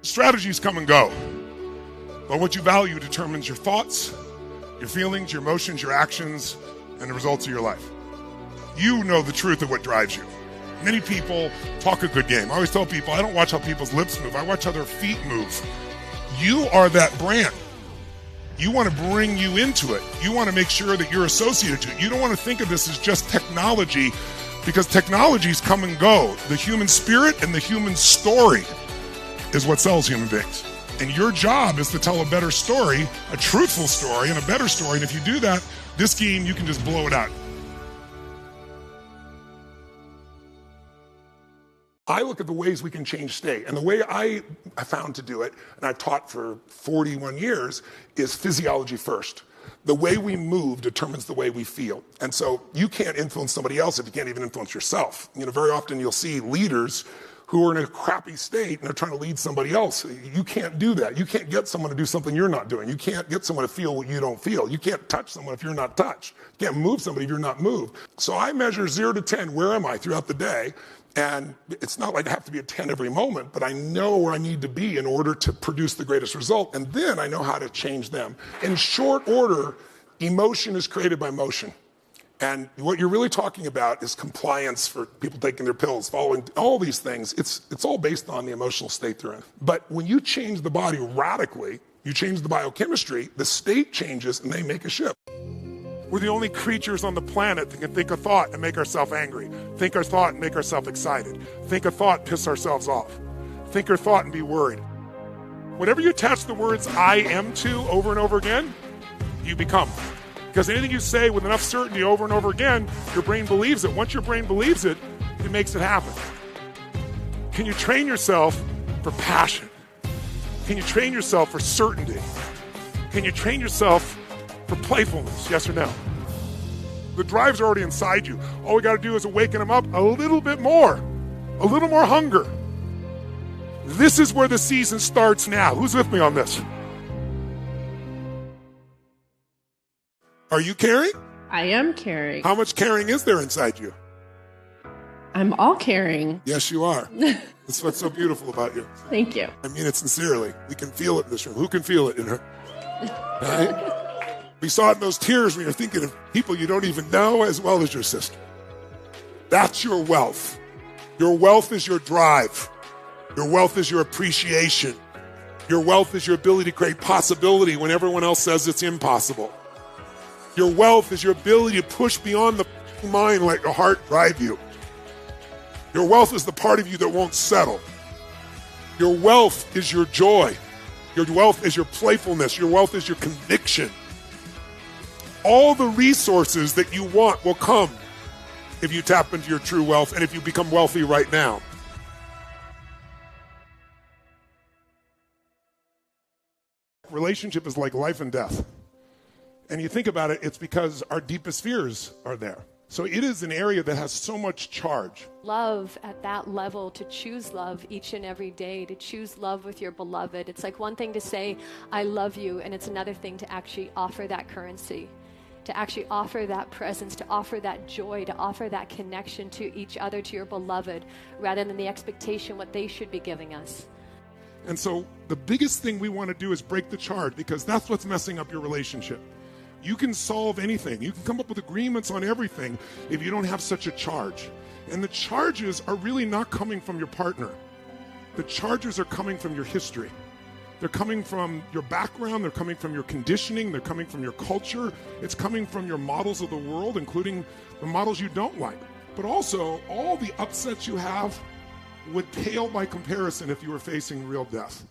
Strategies come and go, but what you value determines your thoughts, your feelings, your emotions, your actions, and the results of your life. You know the truth of what drives you. Many people talk a good game. I always tell people, I don't watch how people's lips move. I watch how their feet move. You are that brand. You want to bring you into it. You want to make sure that you're associated to it. You don't want to think of this as just technology, because technologies come and go. The human spirit and the human story is what sells human beings. And your job is to tell a better story, a truthful story, and a better story. And if you do that, this game, you can just blow it out. I look at the ways we can change state. And the way I found to do it, and I've taught for 41 years, is physiology first. The way we move determines the way we feel. And so you can't influence somebody else if you can't even influence yourself. Very often you'll see leaders who are in a crappy state and they're trying to lead somebody else. You can't do that. You can't get someone to do something you're not doing. You can't get someone to feel what you don't feel. You can't touch someone if you're not touched. You can't move somebody if you're not moved. So I measure 0 to 10, where am I throughout the day? And it's not like I have to be a 10 every moment, but I know where I need to be in order to produce the greatest result. And then I know how to change them. In short order, emotion is created by motion. And what you're really talking about is compliance for people taking their pills, following all these things. It's all based on the emotional state they're in. But when you change the body radically, you change the biochemistry, the state changes and they make a shift. We're the only creatures on the planet that can think a thought and make ourselves angry, think a thought and make ourselves excited, think a thought, piss ourselves off, think a thought and be worried. Whatever you attach the words I am to over and over again, you become. Because anything you say with enough certainty over and over again, your brain believes it. Once your brain believes it, it makes it happen. Can you train yourself for passion? Can you train yourself for certainty? Can you train yourself for playfulness? Yes or no? The drive's already inside you. All we got to do is awaken them up a little bit more, a little more hunger. This is where the season starts now. Who's with me on this? Are you caring? I am caring. How much caring is there inside you? I'm all caring. Yes, you are. That's what's so beautiful about you. Thank you. I mean it sincerely. We can feel it in this room. Who can feel it in her? Right? We saw it in those tears when you're thinking of people you don't even know as well as your sister. That's your wealth. Your wealth is your drive. Your wealth is your appreciation. Your wealth is your ability to create possibility when everyone else says it's impossible. Your wealth is your ability to push beyond the mind, let your heart drive you. Your wealth is the part of you that won't settle. Your wealth is your joy. Your wealth is your playfulness. Your wealth is your conviction. All the resources that you want will come if you tap into your true wealth and if you become wealthy right now. Relationship is like life and death. And you think about it, it's because our deepest fears are there. So it is an area that has so much charge. Love at that level, to choose love each and every day, to choose love with your beloved. It's like one thing to say, I love you, and it's another thing to actually offer that currency, to actually offer that presence, to offer that joy, to offer that connection to each other, to your beloved, rather than the expectation what they should be giving us. And so the biggest thing we want to do is break the charge, because that's what's messing up your relationship. You can solve anything. You can come up with agreements on everything if you don't have such a charge. And the charges are really not coming from your partner. The charges are coming from your history. They're coming from your background. They're coming from your conditioning. They're coming from your culture. It's coming from your models of the world, including the models you don't like. But also, all the upsets you have would pale by comparison if you were facing real death.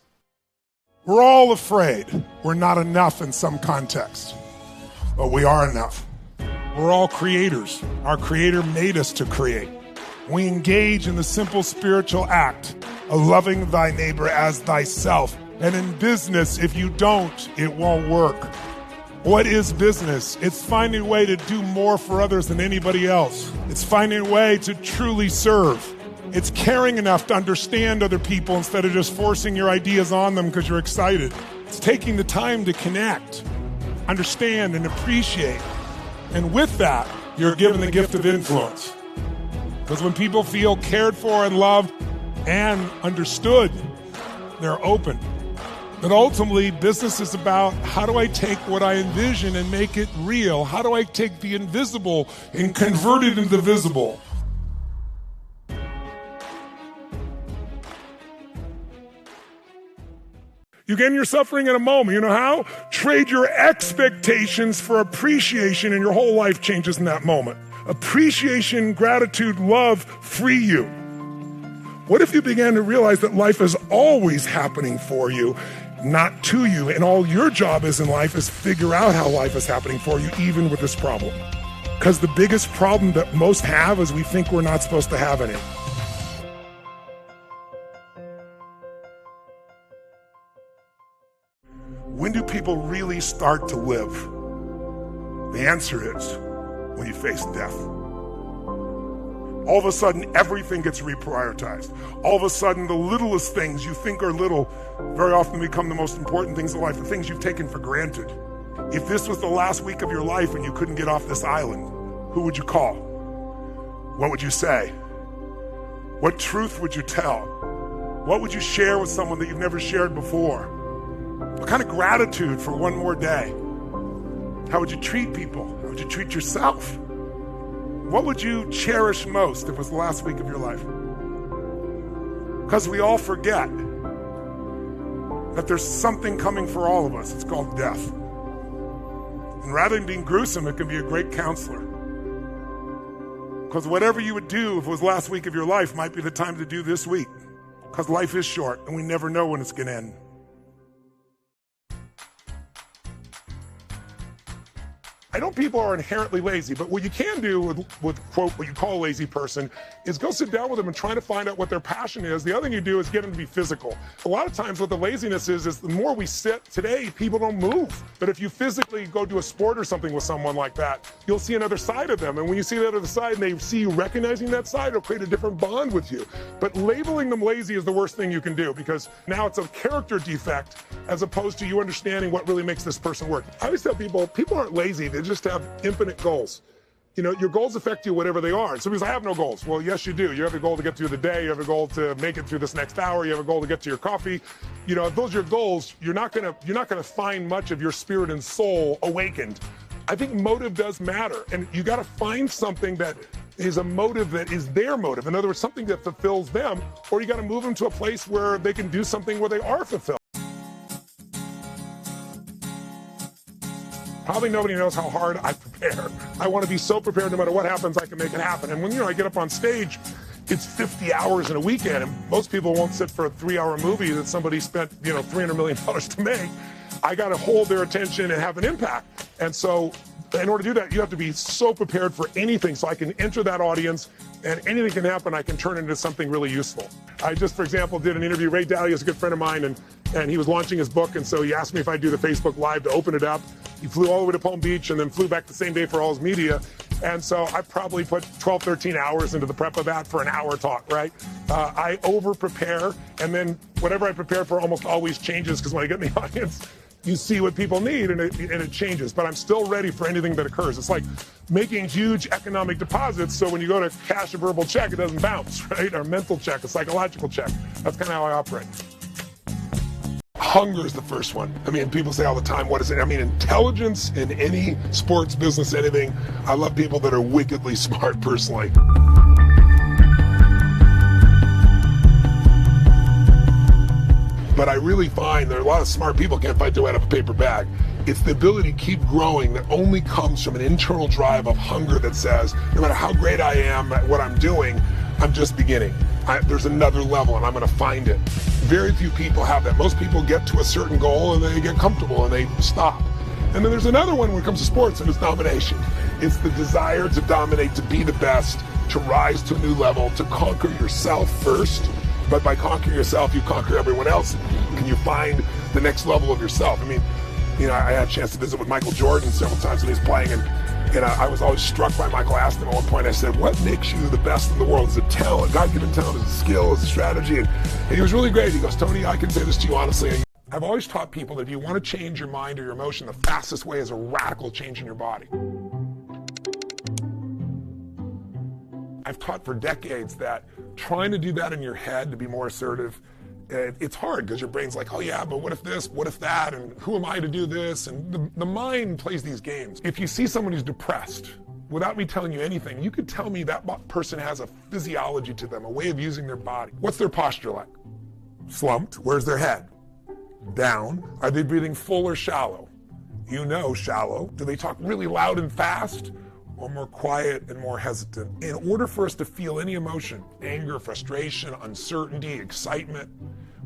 We're all afraid we're not enough in some context. But we are enough. We're all creators. Our Creator made us to create. We engage in the simple spiritual act of loving thy neighbor as thyself. And in business, if you don't, it won't work. What is business? It's finding a way to do more for others than anybody else. It's finding a way to truly serve. It's caring enough to understand other people instead of just forcing your ideas on them because you're excited. It's taking the time to connect, understand, and appreciate. And with that, you're given the gift of influence. Because when people feel cared for and loved and understood, they're open. But ultimately, business is about how do I take what I envision and make it real? How do I take the invisible and convert it into visible? You gain your suffering in a moment. You know how? Trade your expectations for appreciation, and your whole life changes in that moment. Appreciation, gratitude, love free you. What if you began to realize that life is always happening for you, not to you, and all your job is in life is figure out how life is happening for you, even with this problem? Because the biggest problem that most have is we think we're not supposed to have any. When do people really start to live? The answer is when you face death. All of a sudden, everything gets reprioritized. All of a sudden, the littlest things you think are little very often become the most important things in life, the things you've taken for granted. If this was the last week of your life and you couldn't get off this island, who would you call? What would you say? What truth would you tell? What would you share with someone that you've never shared before? What kind of gratitude for one more day? How would you treat people? How would you treat yourself? What would you cherish most if it was the last week of your life? Because we all forget that there's something coming for all of us. It's called death. And rather than being gruesome, it can be a great counselor. Because whatever you would do if it was the last week of your life might be the time to do this week. Because life is short and we never know when it's going to end. I know people are inherently lazy, but what you can do with quote, what you call a lazy person is go sit down with them and try to find out what their passion is. The other thing you do is get them to be physical. A lot of times what the laziness is the more we sit today, people don't move. But if you physically go do a sport or something with someone like that, you'll see another side of them. And when you see that other side and they see you recognizing that side, it'll create a different bond with you. But labeling them lazy is the worst thing you can do because now it's a character defect as opposed to you understanding what really makes this person work. I always tell people aren't lazy. They just have infinite goals. You know, your goals affect you whatever they are. And somebody's like, I have no goals. Well, yes, you do. You have a goal to get through the day. You have a goal to make it through this next hour. You have a goal to get to your coffee. You know, if those are your goals, you're not gonna find much of your spirit and soul awakened. I think motive does matter. And you got to find something that is a motive that is their motive. In other words, something that fulfills them, or you got to move them to a place where they can do something where they are fulfilled. Probably nobody knows how hard I prepare. I want to be so prepared no matter what happens, I can make it happen. And when, I get up on stage, it's 50 hours in a weekend, and most people won't sit for a 3-hour movie that somebody spent, $300 million to make. I got to hold their attention and have an impact. And so in order to do that, you have to be so prepared for anything so I can enter that audience and anything can happen, I can turn it into something really useful. I just, for example, did an interview. Ray Dalio is a good friend of mine, and he was launching his book, and so he asked me if I'd do the Facebook Live to open it up. He flew all the way to Palm Beach and then flew back the same day for all his media. And so I probably put 12, 13 hours into the prep of that for an hour talk, right? I over-prepare, and then whatever I prepare for almost always changes, because when I get in the audience, you see what people need and it changes, but I'm still ready for anything that occurs. It's like making huge economic deposits, so when you go to cash a verbal check, it doesn't bounce, right? Or a mental check, a psychological check. That's kind of how I operate. Hunger is the first one. I mean, people say all the time, what is it? I mean, intelligence in any sports, business, anything. I love people that are wickedly smart personally. But I really find there are a lot of smart people can't fight their way out of a paper bag. It's the ability to keep growing that only comes from an internal drive of hunger that says, no matter how great I am at what I'm doing, I'm just beginning. There's another level and I'm gonna find it. Very few people have that. Most people get to a certain goal and they get comfortable and they stop. And then there's another one when it comes to sports, and it's domination. It's the desire to dominate, to be the best, to rise to a new level, to conquer yourself first. But by conquering yourself, you conquer everyone else. Can you find the next level of yourself? I mean, I had a chance to visit with Michael Jordan several times when he was playing, and I was always struck by Michael. I asked him at one point, I said, what makes you the best in the world? Is it talent, God-given talent? Is it skill? Is it strategy? And he was really great. He goes, Tony, I can say this to you honestly. I've always taught people that if you want to change your mind or your emotion, the fastest way is a radical change in your body. I've taught for decades that trying to do that in your head to be more assertive It's hard because your brain's like, oh yeah, but what if this, what if that, and who am I to do this? And the mind plays these games. If you see someone who's depressed, without me telling you anything, you could tell me that person has a physiology to them, a way of using their body. What's their posture like? Slumped. Where's their head? Down. Are they breathing full or shallow? You know shallow. Do they talk really loud and fast? Or more quiet and more hesitant? In order for us to feel any emotion, anger, frustration, uncertainty, excitement,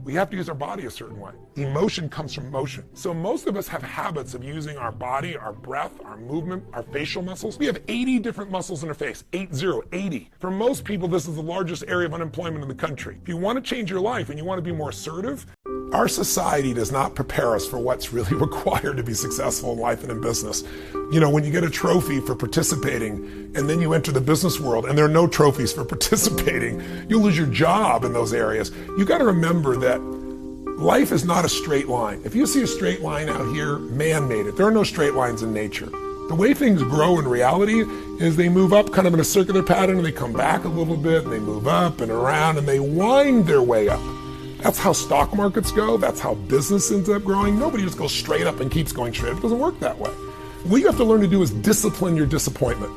we have to use our body a certain way. Emotion comes from motion. So most of us have habits of using our body, our breath, our movement, our facial muscles. We have 80 different muscles in our face, 80. For most people, this is the largest area of unemployment in the country. If you want to change your life and you want to be more assertive, our society does not prepare us for what's really required to be successful in life and in business. You know, when you get a trophy for participating and then you enter the business world and there are no trophies for participating, you lose your job in those areas. You got to remember that life is not a straight line. If you see a straight line out here, man made it. There are no straight lines in nature. The way things grow in reality is they move up kind of in a circular pattern and they come back a little bit and they move up and around and they wind their way up. That's how stock markets go. That's how business ends up growing. Nobody just goes straight up and keeps going straight up. It doesn't work that way. What you have to learn to do is discipline your disappointment.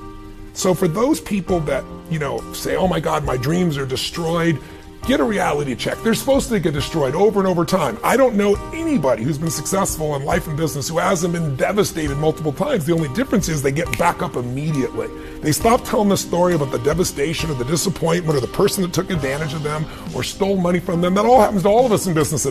So for those people that, you know, say, oh my God, my dreams are destroyed, get a reality check. They're supposed to get destroyed over and over time. I don't know anybody who's been successful in life and business who hasn't been devastated multiple times. The only difference is they get back up immediately. They stop telling the story about the devastation or the disappointment or the person that took advantage of them or stole money from them. That all happens to all of us in business.